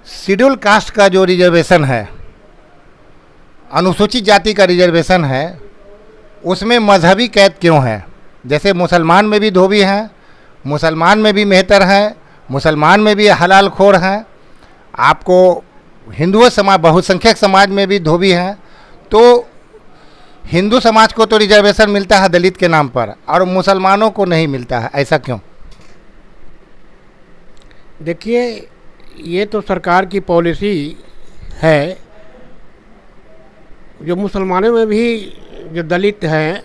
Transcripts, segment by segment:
Schedule caste का जो reservation है, अनुसूचित जाति का रिजर्वेशन है, उसमें मजहबी कैद क्यों है? जैसे मुसलमान में भी धोबी हैं, मुसलमान में भी मेहतर हैं, मुसलमान में भी हलाल खोर हैं, आपको हिंदू समाज, बहुसंख्यक समाज में भी धोबी हैं। तो हिंदू समाज को तो रिजर्वेशन मिलता है दलित के नाम पर और मुसलमानों को नहीं मिलता है, ऐसा क्यों? देखिए, ये तो सरकार की पॉलिसी है। जो मुसलमानों में भी जो दलित हैं,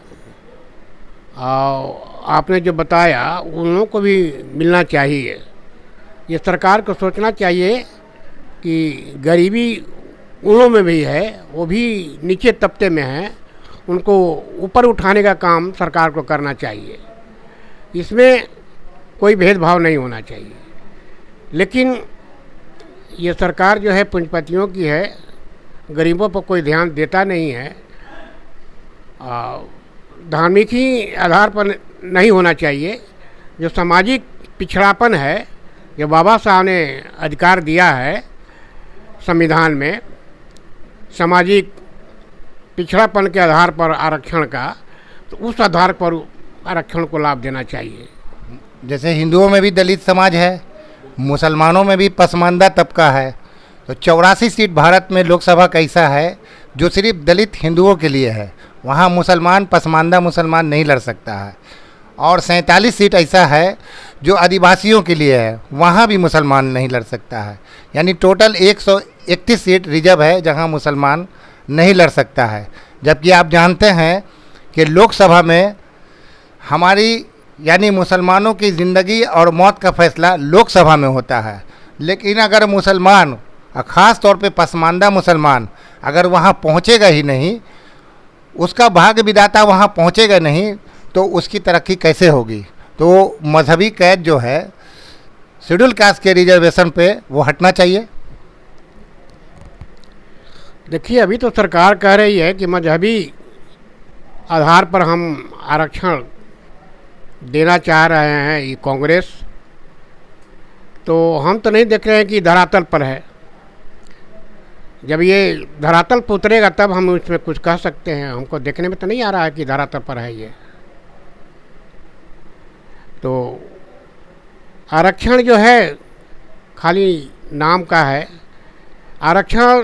आपने जो बताया, उन लोगों को भी मिलना चाहिए। ये सरकार को सोचना चाहिए कि गरीबी उन लोगों में भी है, वो भी नीचे तबके में हैं, उनको ऊपर उठाने का काम सरकार को करना चाहिए। इसमें कोई भेदभाव नहीं होना चाहिए। लेकिन ये सरकार जो है पूंजीपतियों की है, गरीबों पर कोई ध्यान देता नहीं है। धार्मिक ही आधार पर नहीं होना चाहिए। जो सामाजिक पिछड़ापन है, जो बाबा साहब ने अधिकार दिया है संविधान में, सामाजिक पिछड़ापन के आधार पर आरक्षण का, तो उस आधार पर आरक्षण को लाभ देना चाहिए। जैसे हिंदुओं में भी दलित समाज है, मुसलमानों में भी पसमानदा तबका है, तो 84 सीट भारत में लोकसभा का ऐसा है जो सिर्फ दलित हिंदुओं के लिए है, वहाँ मुसलमान, पसमानदा मुसलमान नहीं लड़ सकता है। और 47 सीट ऐसा है जो आदिवासियों के लिए है, वहाँ भी मुसलमान नहीं लड़ सकता है। यानी टोटल 131 सीट रिजर्व है जहाँ मुसलमान नहीं लड़ सकता है। जबकि आप जानते हैं कि लोकसभा में हमारी यानी मुसलमानों की ज़िंदगी और मौत का फैसला लोकसभा में होता है। लेकिन अगर मुसलमान, ख़ास तौर पे पसमानदा मुसलमान, अगर वहाँ पहुँचेगा ही नहीं, उसका भाग्य विधाता वहाँ पहुँचेगा नहीं, तो उसकी तरक्की कैसे होगी? तो मजहबी कैद जो है शेड्यूल कास्ट के रिजर्वेशन पे, वो हटना चाहिए। देखिए, अभी तो सरकार कह रही है कि मजहबी आधार पर हम आरक्षण देना चाह रहे हैं, ये कांग्रेस। तो हम तो नहीं देख रहे हैं कि धरातल पर है। जब ये धरातल पर उतरेगा तब हम इसमें कुछ कह सकते हैं। हमको देखने में तो नहीं आ रहा है कि धरातल पर है ये। तो आरक्षण जो है खाली नाम का है। आरक्षण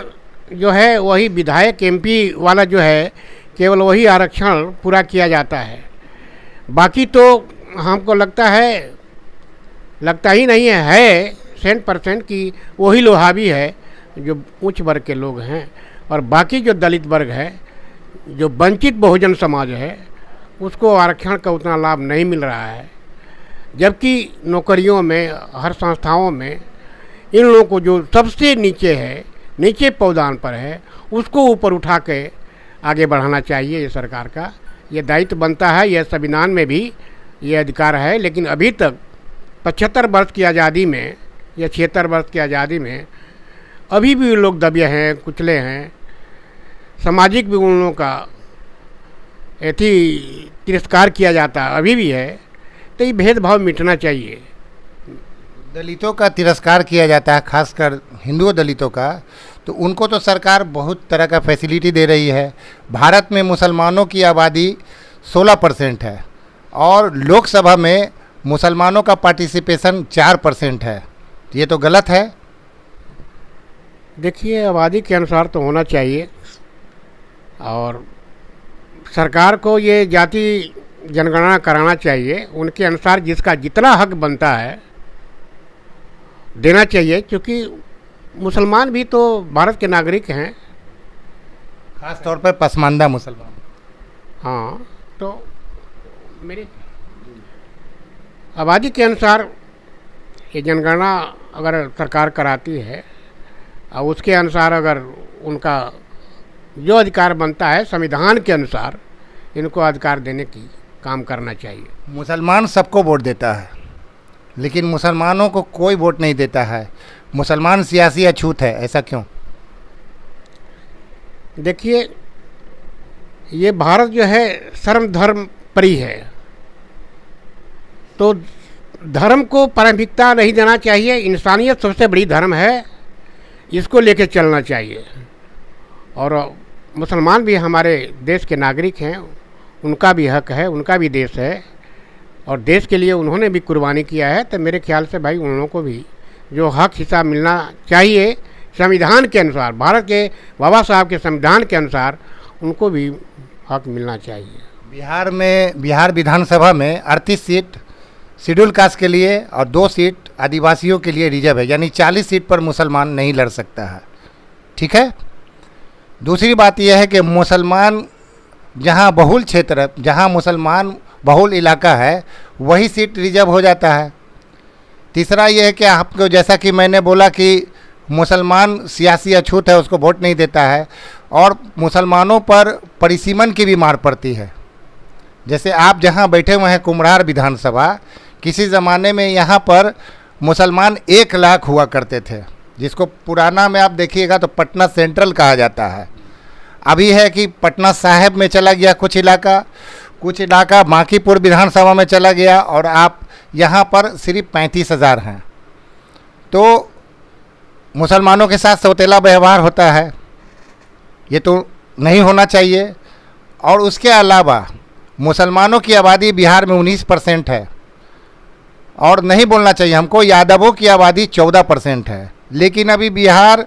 जो है वही विधायक एमपी वाला जो है, केवल वही आरक्षण पूरा किया जाता है। बाकी तो हमको लगता ही नहीं है 100% कि वही लोहावी है जो उच्च वर्ग के लोग हैं, और बाकी जो दलित वर्ग है, जो वंचित बहुजन समाज है, उसको आरक्षण का उतना लाभ नहीं मिल रहा है। जबकि नौकरियों में, हर संस्थाओं में इन लोगों को जो सबसे नीचे है, नीचे पौधान पर है, उसको ऊपर उठा के आगे बढ़ाना चाहिए। ये सरकार का ये दायित्व बनता है। यह संविधान में भी ये अधिकार है। लेकिन अभी तक 75 वर्ष की आज़ादी में या 76 वर्ष की आज़ादी में अभी भी लोग दबे हैं, कुचले हैं। सामाजिक भी उन लोगों का तिरस्कार किया जाता अभी भी है। तो ये भेदभाव मिटना चाहिए। दलितों का तिरस्कार किया जाता है, खासकर हिंदू दलितों का, तो उनको तो सरकार बहुत तरह का फैसिलिटी दे रही है। भारत में मुसलमानों की आबादी 16% है और लोकसभा में मुसलमानों का पार्टिसिपेशन 4% है। ये तो गलत है। देखिए, आबादी के अनुसार तो होना चाहिए, और सरकार को ये जाति जनगणना कराना चाहिए। उनके अनुसार जिसका जितना हक बनता है देना चाहिए, क्योंकि मुसलमान भी तो भारत के नागरिक हैं, खास तौर पर पसमानदा मुसलमान। हाँ, तो मेरी आबादी के अनुसार ये जनगणना अगर सरकार कराती है और उसके अनुसार अगर उनका जो अधिकार बनता है संविधान के अनुसार, इनको अधिकार देने की काम करना चाहिए। मुसलमान सबको वोट देता है, लेकिन मुसलमानों को कोई वोट नहीं देता है। मुसलमान सियासी अछूत है, ऐसा क्यों? देखिए, ये भारत जो है सर्व धर्म परी है, तो धर्म को प्राथमिकता नहीं देना चाहिए। इंसानियत सबसे बड़ी धर्म है। इसको लेके चलना चाहिए। और मुसलमान भी हमारे देश के नागरिक हैं, उनका भी हक है, उनका भी देश है और देश के लिए उन्होंने भी कुर्बानी किया है। तो मेरे ख्याल से भाई उन लोगों को भी जो हक हिस्सा मिलना चाहिए संविधान के अनुसार, भारत के बाबा साहब के संविधान के अनुसार उनको भी हक मिलना चाहिए। बिहार विधानसभा में 38 सीट शेड्यूल कास्ट के लिए और 2 सीट आदिवासियों के लिए रिजर्व है, यानी 40 सीट पर मुसलमान नहीं लड़ सकता है। ठीक है। दूसरी बात यह है कि मुसलमान जहाँ बहुल क्षेत्र, जहाँ मुसलमान बहुल इलाका है वही सीट रिजर्व हो जाता है। तीसरा यह है कि आपको, जैसा कि मैंने बोला कि मुसलमान सियासी अछूत है, उसको वोट नहीं देता है और मुसलमानों पर परिसीमन की भी मार पड़ती है। जैसे आप जहाँ बैठे हुए हैं कुम्हरार विधानसभा, किसी ज़माने में यहाँ पर मुसलमान 1 लाख हुआ करते थे, जिसको पुराना में आप देखिएगा तो पटना सेंट्रल कहा जाता है। अभी है कि पटना साहिब में चला गया कुछ इलाका बांकीपुर विधानसभा में चला गया और आप यहाँ पर सिर्फ 35,000 हैं। तो मुसलमानों के साथ सौतेला व्यवहार होता है, ये तो नहीं होना चाहिए। और उसके अलावा मुसलमानों की आबादी बिहार में 19% है और नहीं बोलना चाहिए हमको, यादवों की आबादी 14% है। लेकिन अभी बिहार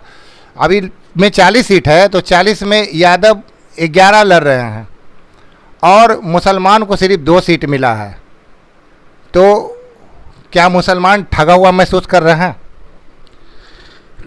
में 40 सीट है तो 40 में यादव 11 लड़ रहे हैं और मुसलमान को सिर्फ 2 सीट मिला है। तो क्या मुसलमान ठगा हुआ महसूस कर रहे हैं?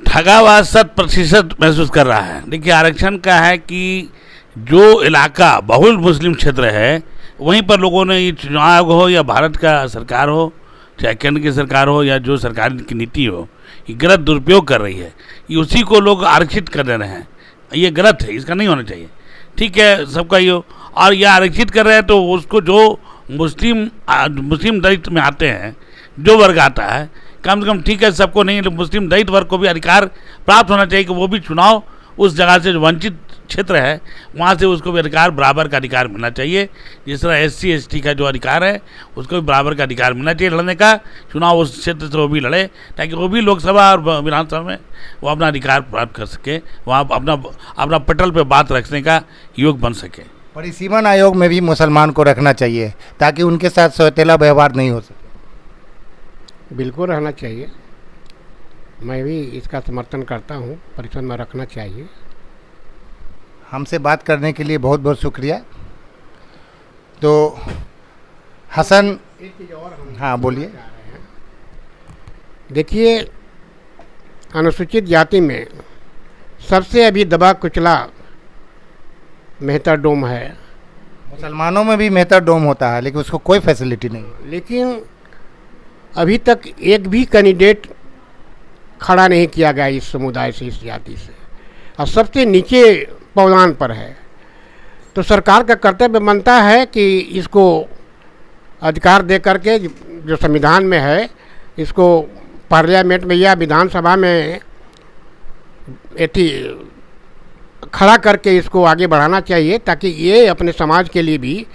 ठगा हुआ 100% महसूस कर रहा है। देखिए, आरक्षण का है कि जो इलाका बहुल मुस्लिम क्षेत्र है वहीं पर लोगों ने, ये चुनाव हो या भारत का सरकार हो, चाहे केंद्र की सरकार हो या जो सरकार की नीति हो, ये गलत दुरुपयोग कर रही है। ये उसी को लोग आरक्षित कर दे रहे हैं, ये गलत है, इसका नहीं होना चाहिए। ठीक है, सबका ये, और ये आरक्षित कर रहे हैं तो उसको जो मुस्लिम दलित में आते हैं, जो वर्ग आता है, कम से कम ठीक है, सबको नहीं, मुस्लिम दलित वर्ग को भी अधिकार प्राप्त होना चाहिए कि वो भी चुनाव उस जगह से जो वंचित क्षेत्र है वहाँ से उसको भी अधिकार, बराबर का अधिकार मिलना चाहिए। जिस तरह SC ST का जो अधिकार है उसको भी बराबर का अधिकार मिलना चाहिए लड़ने का, चुनाव उस क्षेत्र से वो भी लड़े ताकि वो भी लोकसभा और विधानसभा में वो अपना अधिकार प्राप्त कर सके, वहाँ अपना पटल पे बात रखने का योग बन सके। परिसीमन आयोग में भी मुसलमान को रखना चाहिए ताकि उनके साथ सौतेला व्यवहार नहीं हो सके। बिल्कुल रहना चाहिए, मैं भी इसका समर्थन करता हूँ, परिषद में रखना चाहिए। हमसे बात करने के लिए बहुत बहुत शुक्रिया। तो हसन, एक चीज़ और हम हाँ बोलिए। देखिए, अनुसूचित जाति में सबसे अभी दबा कुचला मेहतर डोम है। मुसलमानों में भी मेहतर डोम होता है लेकिन उसको कोई फैसिलिटी नहीं। लेकिन अभी तक एक भी कैंडिडेट खड़ा नहीं किया गया इस समुदाय से, इस जाति से, और सबसे नीचे पौधान पर है। तो सरकार का कर्तव्य बनता है कि इसको अधिकार दे करके जो संविधान में है, इसको पार्लियामेंट में या विधानसभा में खड़ा करके इसको आगे बढ़ाना चाहिए ताकि ये अपने समाज के लिए भी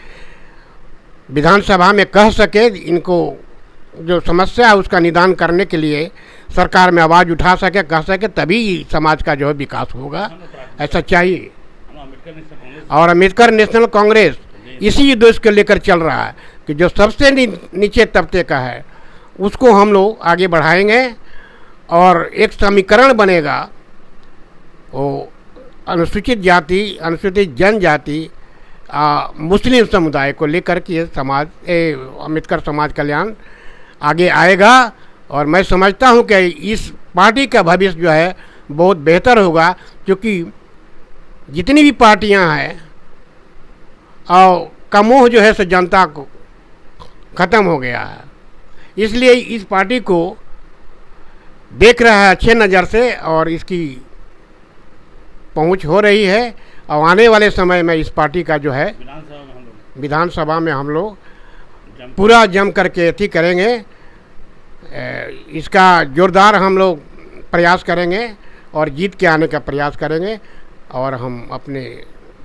विधानसभा में कह सके, इनको जो समस्या है उसका निदान करने के लिए सरकार में आवाज़ उठा सके, कह सके, तभी समाज का जो है विकास होगा, ऐसा चाहिए। और अम्बेडकर नेशनल कांग्रेस इसी उद्देश्य को लेकर चल रहा है कि जो सबसे नीचे तबके का है उसको हम लोग आगे बढ़ाएंगे और एक समीकरण बनेगा, वो अनुसूचित जाति, अनुसूचित जनजाति, मुस्लिम समुदाय को लेकर के समाज अम्बेडकर समाज कल्याण आगे आएगा। और मैं समझता हूं कि इस पार्टी का भविष्य जो है बहुत बेहतर होगा, क्योंकि जितनी भी पार्टियां हैं और का मोह जो है सो जनता को ख़त्म हो गया है। इसलिए इस पार्टी को देख रहा है अच्छे नज़र से और इसकी पहुंच हो रही है। और आने वाले समय में इस पार्टी का जो है विधानसभा में हम लोग पूरा जम करके अथी करेंगे, इसका जोरदार हम लोग प्रयास करेंगे और जीत के आने का प्रयास करेंगे और हम अपने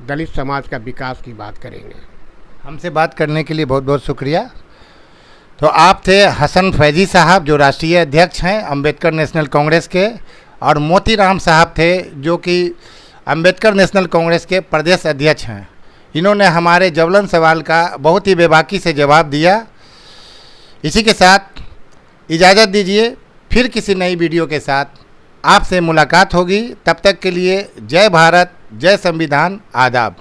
दलित समाज का विकास की बात करेंगे। हमसे बात करने के लिए बहुत बहुत शुक्रिया। तो आप थे हसन फैजी साहब, जो राष्ट्रीय अध्यक्ष हैं अम्बेडकर नेशनल कांग्रेस के, और मोतीराम साहब थे जो कि अंबेडकर नेशनल कांग्रेस के प्रदेश अध्यक्ष हैं। इन्होंने हमारे ज्वलन सवाल का बहुत ही बेबाकी से जवाब दिया। इसी के साथ इजाज़त दीजिए, फिर किसी नई वीडियो के साथ आपसे मुलाकात होगी। तब तक के लिए जय भारत, जय संविधान, आदाब।